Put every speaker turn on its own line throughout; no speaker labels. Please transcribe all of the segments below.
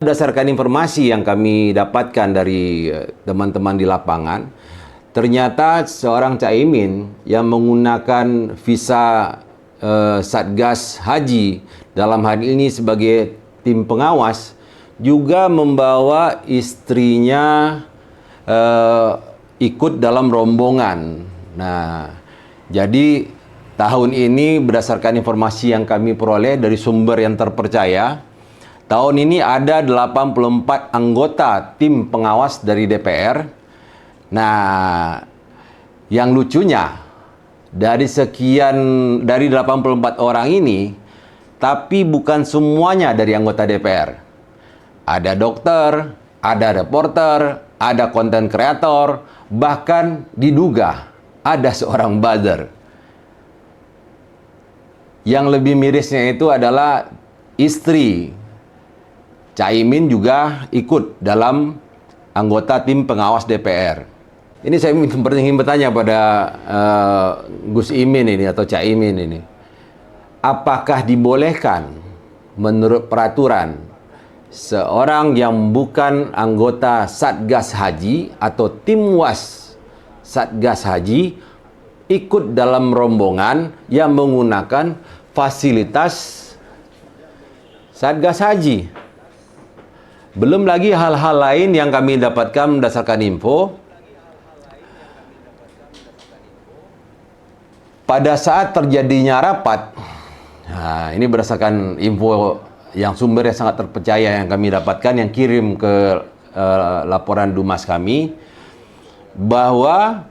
Berdasarkan informasi yang kami dapatkan dari teman-teman di lapangan, ternyata seorang Caimin yang menggunakan visa Satgas Haji dalam hal ini sebagai tim pengawas juga membawa istrinya ikut dalam rombongan. Nah, jadi tahun ini berdasarkan informasi yang kami peroleh dari sumber yang terpercaya, tahun ini ada 84 anggota tim pengawas dari DPR. Nah, yang lucunya dari 84 orang ini, tapi bukan semuanya dari anggota DPR. Ada dokter, ada reporter, ada konten kreator, bahkan diduga ada seorang buzzer. Yang lebih mirisnya itu adalah istri Caimin juga ikut dalam anggota tim pengawas DPR. Ini saya ingin bertanya pada Gus Imin ini atau Caimin ini. Apakah dibolehkan menurut peraturan seorang yang bukan anggota Satgas Haji atau tim was Satgas Haji ikut dalam rombongan yang menggunakan fasilitas Satgas Haji? Belum lagi hal-hal lain yang kami dapatkan berdasarkan info. Pada saat terjadinya rapat, nah, ini berdasarkan info yang sumber yang sangat terpercaya yang kami dapatkan, yang kirim ke laporan Dumas kami, bahwa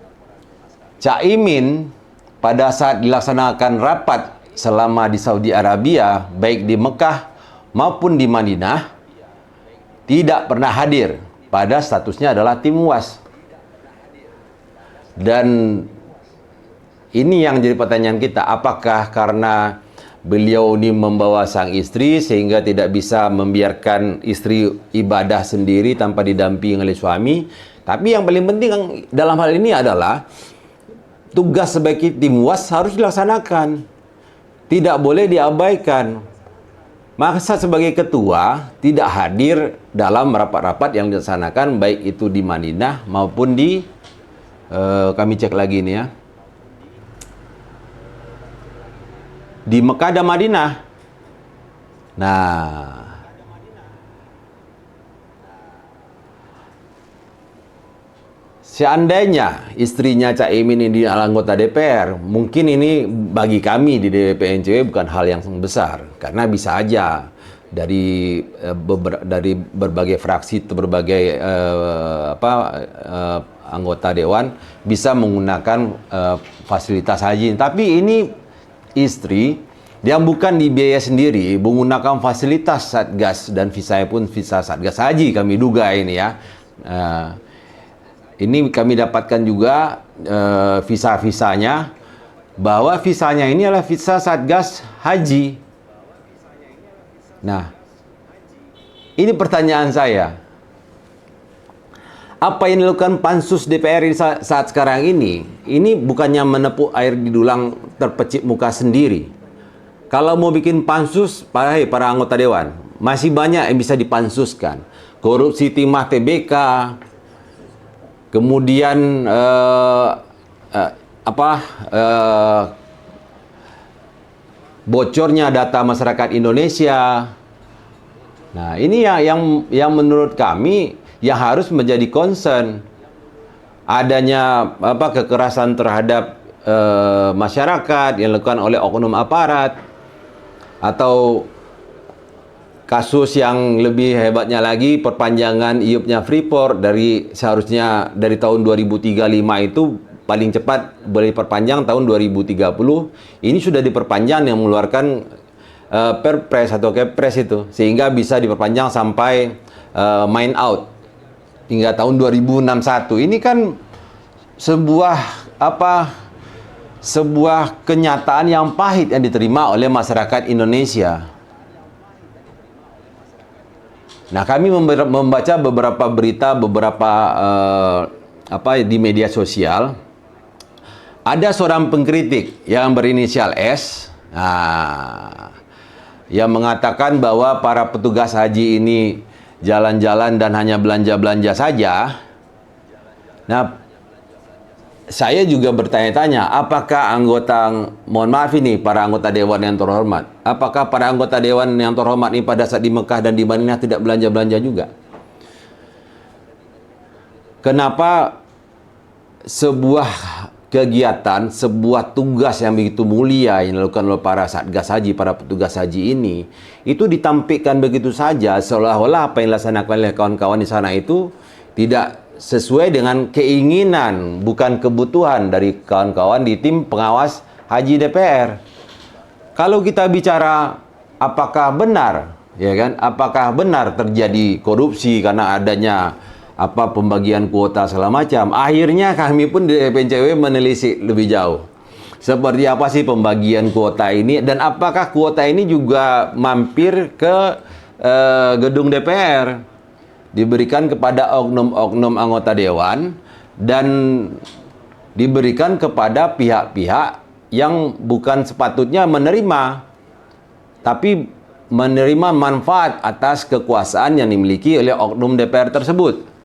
Caimin pada saat dilaksanakan rapat selama di Saudi Arabia, baik di Mekah maupun di Madinah, tidak pernah hadir pada statusnya adalah tim was. Dan ini yang jadi pertanyaan kita, apakah karena beliau ini membawa sang istri sehingga tidak bisa membiarkan istri ibadah sendiri tanpa didampingi oleh suami? Tapi yang paling penting dalam hal ini adalah tugas sebagai tim was harus dilaksanakan, tidak boleh diabaikan. Maka sebagai ketua tidak hadir dalam rapat-rapat yang dilaksanakan, baik itu di Madinah maupun di kami cek lagi ini ya, di Mekah dan Madinah. Nah, seandainya istrinya Caimin ini adalah anggota DPR, mungkin ini bagi kami di DPNCW bukan hal yang besar, karena bisa aja dari berbagai fraksi atau berbagai anggota dewan bisa menggunakan fasilitas haji. Tapi ini istri yang bukan dibiaya sendiri menggunakan fasilitas Satgas, dan visanya pun visa Satgas Haji kami duga ini ya. Ini kami dapatkan juga visa-visanya, bahwa visanya ini adalah visa Satgas Haji. Nah, ini pertanyaan saya. Apa yang dilakukan pansus DPR saat sekarang ini bukannya menepuk air di dulang terpecik muka sendiri. Kalau mau bikin pansus, para anggota dewan, masih banyak yang bisa dipansuskan. Korupsi timah TBK, kemudian bocornya data masyarakat Indonesia. Nah, ini yang menurut kami yang harus menjadi concern. Adanya kekerasan terhadap masyarakat yang dilakukan oleh oknum aparat, atau kasus yang lebih hebatnya lagi, perpanjangan IUP-nya Freeport seharusnya dari tahun 2035 itu paling cepat boleh diperpanjang tahun 2030. Ini sudah diperpanjang yang mengeluarkan Perpres atau Kepres itu, sehingga bisa diperpanjang sampai main out hingga tahun 2061. Ini kan sebuah kenyataan yang pahit yang diterima oleh masyarakat Indonesia. Nah, kami membaca beberapa berita, di media sosial. Ada seorang pengkritik yang berinisial S, yang mengatakan bahwa para petugas haji ini jalan-jalan dan hanya belanja-belanja saja. Nah, saya juga bertanya-tanya, apakah mohon maaf ini, para anggota Dewan yang terhormat, apakah para anggota Dewan yang terhormat ini pada saat di Mekah dan di Madinah tidak belanja-belanja juga? Kenapa sebuah kegiatan, sebuah tugas yang begitu mulia yang dilakukan oleh para satgas haji, para petugas haji ini, itu ditampilkan begitu saja, seolah-olah apa yang dilaksanakan oleh kawan-kawan di sana itu tidak sesuai dengan keinginan, bukan kebutuhan dari kawan-kawan di tim pengawas haji DPR. Kalau kita bicara apakah benar, ya kan? Apakah benar terjadi korupsi karena adanya pembagian kuota segala macam? Akhirnya kami pun di PNCW menelisik lebih jauh. Seperti apa sih pembagian kuota ini, dan apakah kuota ini juga mampir ke gedung DPR? Diberikan kepada oknum-oknum anggota dewan dan diberikan kepada pihak-pihak yang bukan sepatutnya menerima, tapi menerima manfaat atas kekuasaan yang dimiliki oleh oknum DPR tersebut.